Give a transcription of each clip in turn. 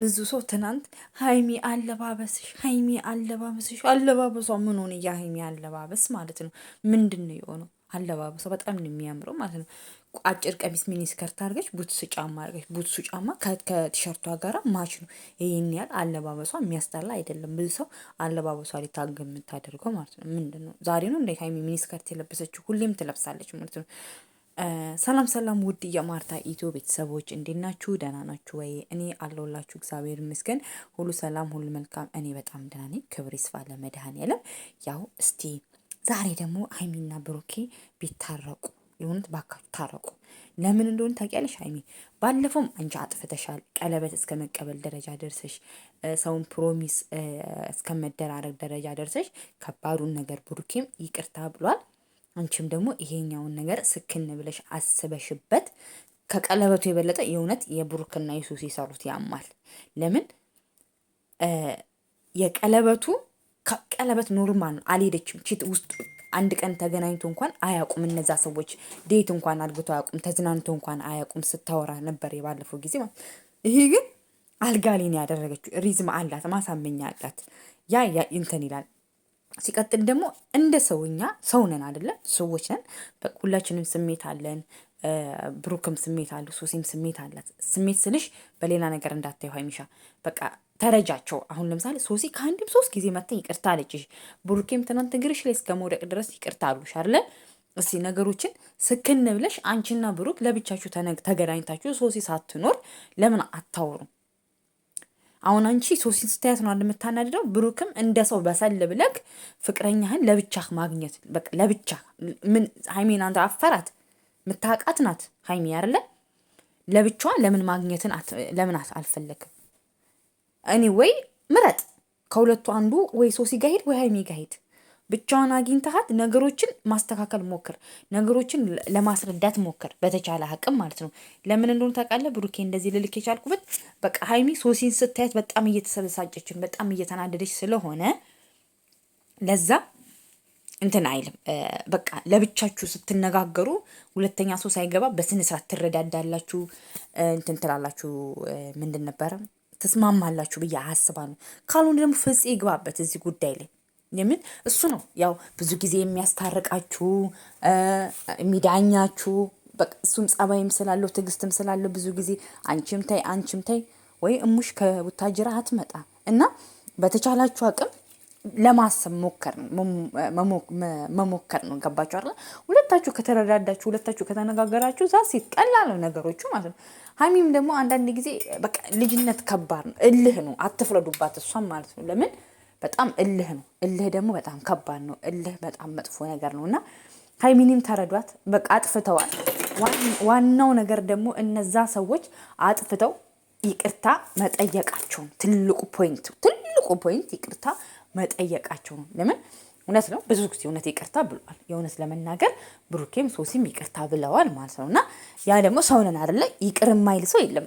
ብዙ ሰው ትናንት ሀይሚ አለባበሷ ምን ሆነ? የሀይሚ አለባበስ ማለት ነው ምንድን ነው የሆነው? አለባበሷ በጣም ነው የሚያምረው ማለት ነው። አጭር ቀሚስ ሚኒ ስከርት አድርገሽ ቡትስ ጫማ አድርገሽ ቡትሱ ጫማ ከቲሸርቷ ጋራ ማች ነው። ይሄን ያህል አለባበሷ የሚያስጠላ አይደለም። ብዙ ሰው አለባበሷ ላይ ታግ የምታደርገው ማለት ነው። ምንድን ነው ዛሬ ነው እንደ ሀይሚ ሚኒ ስከርት የለበሰችው? ሁሌም ትለብሳለች ማለት ነው። ሰላም ሰላም ውድ የማርታ ኢትዮ ቤተሰቦች እንዴት ናችሁ? ደህና ናችሁ ወይ? እኔ አለሁላችሁ እግዚአብሔር ይመስገን፣ ሁሉ ሰላም፣ ሁሉ መልካም። እኔ በጣም ደህና ነኝ። ክብር ይስፋ ለመድኃኔዓለም። ያው እስቲ ዛሬ ደግሞ ሀይሚና ብሩኬ ቢታረቁ የሆኑት ባካችሁ ታረቁ። ለምን እንደሆነ ታውቂያለሽ? ሀይሚ ባለፈውም አንቺ አጥፍተሻል። ቀለበት እስከ መቀበል ደረጃ ደርሰሽ ሰውን ፕሮሚስ እስከ መደራረግ ደረጃ ደርሰሽ ከባዱን ነገር ብሩኬም ይቅርታ ብሏል። አንቺም ደግሞ ይሄኛውን ነገር ስክን ብለሽ አስበሽበት ከቀለበቱ የበለጠ የእውነት የብሩክና የሱስ የሰሩት ያማል። ለምን የቀለበቱ ቀለበት ኖርማል ነው፣ አልሄደችም። ቺት ውስጥ አንድ ቀን ተገናኝቶ እንኳን አያውቁም። እነዛ ሰዎች ዴት እንኳን አድርገው አያውቁም። ተዝናንቶ እንኳን አያውቁም። ስታወራ ነበር የባለፈው ጊዜ ማለት። ይሄ ግን አልጋ ላይ ነው ያደረገችው። ሪዝም አላት፣ ማሳመኛ አላት። ያ እንትን ይላል። ሲቀጥል ደግሞ እንደ ሰውኛ ሰው ነን አይደለ? ሰዎች ነን። ሁላችንም ስሜት አለን። ብሩክም ስሜት አለ፣ ሶሲም ስሜት አላት። ስሜት ስልሽ በሌላ ነገር እንዳታዩ ሀይሚሻ። በቃ ተረጃቸው። አሁን ለምሳሌ ሶሲ ከአንድም 3 ጊዜ መታ ይቅርታ አለችሽ። ብሩኬም ትናንት እግርሽ ላይ እስከ መውደቅ ድረስ ይቅርታ አሉሽ አይደለ? እስቲ ነገሮችን ስክን ብለሽ አንቺና ብሩክ ለብቻችሁ ተገናኝታችሁ ሶሲ ሳትኖር ለምን አታወሩም? አሁን አንቺ ሶሲን ስታያት ነው እንደምታናድደው። ብሩክም እንደ ሰው በሰል ብለክ ፍቅረኛህን ለብቻህ ማግኘት በቃ ለብቻ ምን ሀይሚን አንተ አፈራት ምታቃት ናት ሀይሚ አይደለ? ለብቻዋ ለምን ማግኘትን ለምን አልፈለግም? እኔ ወይ ምረጥ ከሁለቱ አንዱ፣ ወይ ሶሲ ጋር ሄድ ወይ ሀይሚ ጋር ሄድ። ብቻዋን አግኝተሃት ነገሮችን ማስተካከል ሞክር፣ ነገሮችን ለማስረዳት ሞክር በተቻለ አቅም ማለት ነው። ለምን እንደሆነ ታውቃለህ? ብሩኬ እንደዚህ ልልክ የቻልኩበት በቃ ሀይሚ ሶሲን ስታያት በጣም እየተሰበሳጨችን በጣም እየተናደደች ስለሆነ ለዛ እንትን አይልም። በቃ ለብቻችሁ ስትነጋገሩ ሁለተኛ ሰው ሳይገባ በስነ ስርዓት ትረዳዳላችሁ፣ እንትን ትላላችሁ። ምንድን ነበረ ትስማማላችሁ ብዬ አስባለሁ። ካልሆነ ደግሞ ፍፄ ይግባበት እዚህ ጉዳይ ላይ። የምን እሱ ነው ያው ብዙ ጊዜ የሚያስታርቃችሁ የሚዳኛችሁ። በቃ እሱም ጸባይም ስላለው ትዕግስትም ስላለው ብዙ ጊዜ አንቺም ተይ ወይ እሙሽ ከቡታጅራ አትመጣ እና በተቻላችሁ አቅም ለማሰብ መሞከር ነው። ገባችሁ አይደል? ሁለታችሁ ከተረዳዳችሁ፣ ሁለታችሁ ከተነጋገራችሁ ዛሴት ቀላል ነው ነገሮቹ ማለት ነው። ሀይሚም ደግሞ አንዳንድ ጊዜ በቃ ልጅነት ከባድ ነው፣ እልህ ነው። አትፍረዱባት እሷም ማለት ነው። ለምን በጣም እልህ ነው። እልህ ደግሞ በጣም ከባድ ነው። እልህ በጣም መጥፎ ነገር ነው እና ሀይሚንም ተረዷት። በቃ አጥፍተዋል። ዋናው ነገር ደግሞ እነዛ ሰዎች አጥፍተው ይቅርታ መጠየቃቸው ትልቁ ፖይንት ይቅርታ መጠየቃቸው ነው። ለምን እውነት ነው፣ ብዙ ጊዜ እውነት ይቅርታ ብለዋል። የእውነት ለመናገር ብሩኬም ሶሲም ይቅርታ ብለዋል ማለት ነው። እና ያ ደግሞ ሰውነን አይደለ? ይቅር የማይል ሰው የለም።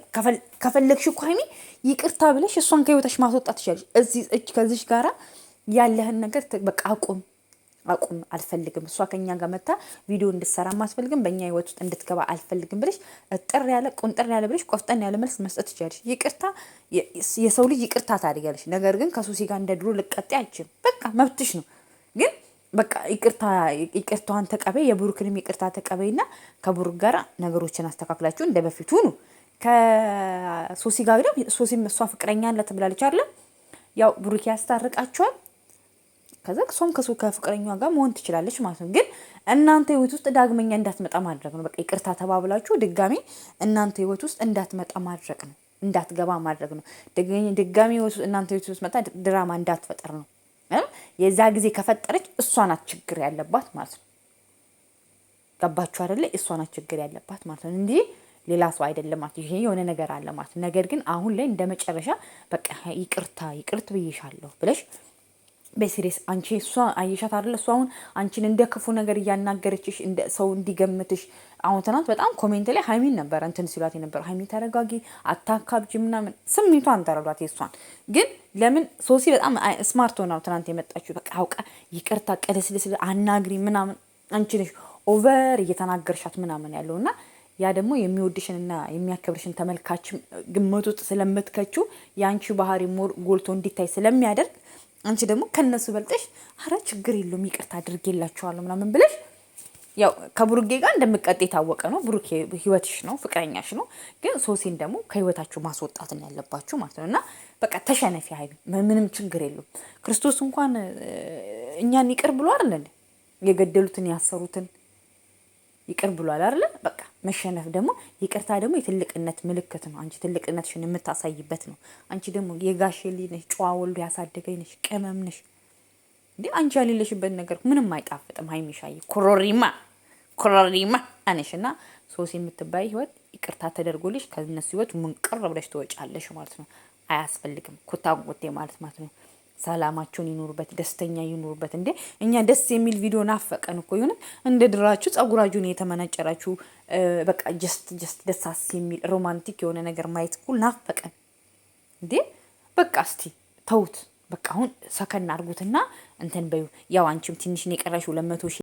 ከፈለግሽ እኮ ሀይሚ ይቅርታ ብለሽ እሷን ከህይወተሽ ማስወጣት ትችላለሽ። ከዚሽ ጋራ ያለህን ነገር በቃ አቁም፣ አልፈልግም፣ እሷ ከኛ ጋር መታ ቪዲዮ እንድትሰራ አልፈልግም፣ በእኛ ህይወት ውስጥ እንድትገባ አልፈልግም ብለሽ ቁንጥር ያለ ብለሽ ቆፍጠን ያለ መልስ መስጠት ትችላለሽ። ይቅርታ የሰው ልጅ ይቅርታ ታደርጊያለሽ። ነገር ግን ከሶሲ ጋር እንደ ድሮ ልቀጤ አልችልም። በቃ መብትሽ ነው። ግን በቃ ይቅርታዋን ተቀበይ፣ የብሩክንም ይቅርታ ተቀበይና ከብሩክ ጋር ነገሮችን አስተካክላችሁ እንደ በፊቱ ነው። ከሶሲ ጋር ደግሞ ሶሲም እሷ ፍቅረኛ አለ ትብላለች አይደል? ያው ብሩክ ያስታርቃቸዋል። ከዛ እሷም ከፍቅረኛዋ ጋር መሆን ትችላለች ማለት ነው። ግን እናንተ ህይወት ውስጥ ዳግመኛ እንዳትመጣ ማድረግ ነው። በቃ ይቅርታ ተባብላችሁ ድጋሚ እናንተ ህይወት ውስጥ እንዳትመጣ ማድረግ ነው፣ እንዳትገባ ማድረግ ነው። ድጋሚ እናንተ ህይወት ውስጥ መጣ ድራማ እንዳትፈጠር ነው። የዛ ጊዜ ከፈጠረች እሷ ናት ችግር ያለባት ማለት ነው። ገባችሁ አይደለ? እሷ ናት ችግር ያለባት ማለት ነው እንጂ ሌላ ሰው አይደለም ማለት። ይሄ የሆነ ነገር አለ ማለት ነው። ነገር ግን አሁን ላይ እንደ መጨረሻ በቃ ይቅርት ብዬሻለሁ ብለሽ በሲሪየስ አንቺ እሷ አየሻት አይደለ? እሷ አሁን አንቺን እንደ ክፉ ነገር እያናገረችሽ እንደ ሰው እንዲገምትሽ። አሁን ትናንት በጣም ኮሜንት ላይ ሀይሚን ነበረ እንትን ሲሏት የነበረው ሀይሚ ተረጋጊ፣ አታካብጂ ምናምን። ስሜቷን ተረዷት የሷን። ግን ለምን ሶሲ በጣም ስማርት ሆና ትናንት የመጣችው በቃ አውቃ ይቅርታ ቀለስልስ አናግሪ ምናምን። አንቺ ነሽ ኦቨር እየተናገርሻት ምናምን ያለው እና ያ ደግሞ የሚወድሽንና የሚያከብርሽን ተመልካች ግምት ውስጥ ስለምትከችው የአንቺ ባህሪ ሞር ጎልቶ እንዲታይ ስለሚያደርግ አንቺ ደግሞ ከነሱ በልጠሽ አረ ችግር የለውም ይቅርታ አድርጌላችኋለሁ ምናምን ብለሽ ያው ከብሩኬ ጋር እንደምትቀጥ የታወቀ ነው። ብሩኬ ህይወትሽ ነው፣ ፍቅረኛሽ ነው። ግን ሶሲን ደግሞ ከህይወታችሁ ማስወጣት ነው ያለባችሁ ማለት ነው። እና በቃ ተሸነፊ ሀይሚ፣ ምንም ችግር የለውም። ክርስቶስ እንኳን እኛን ይቅር ብሎ አይደል የገደሉትን ያሰሩትን ይቅር ብሏል አይደለ? በቃ መሸነፍ ደግሞ ይቅርታ ደግሞ የትልቅነት ምልክት ነው። አንቺ ትልቅነትሽን የምታሳይበት ነው። አንቺ ደግሞ የጋሼ ልጅ ነሽ፣ ጨዋ ወልዶ ያሳደገኝ ነሽ፣ ቅመም ነሽ። እንዴ አንቺ ያሌለሽበት ነገር ምንም አይጣፍጥም። ሀይሚሻዬ ኮሮሪማ አነሽ እና ሶሲ የምትባይ ህይወት ይቅርታ ተደርጎልሽ ከነሱ ህይወት ምንቅር ብለሽ ትወጫለሽ ማለት ነው። አያስፈልግም ኩታንኩቴ ማለት ነው። ሰላማቸውን ይኖሩበት፣ ደስተኛ ይኖሩበት። እንዴ እኛ ደስ የሚል ቪዲዮ ናፈቀን እኮ ይሁን እንደ ድራችሁ ጸጉራችሁን የተመነጨራችሁ በቃ ጀስት ደሳስ የሚል ሮማንቲክ የሆነ ነገር ማየት እኮ ናፈቀን። እንዴ በቃ እስቲ ተውት። በቃ አሁን ሰከን አድርጉትና እንትን በዩ። ያው አንቺም ትንሽ ነው የቀረሽው 200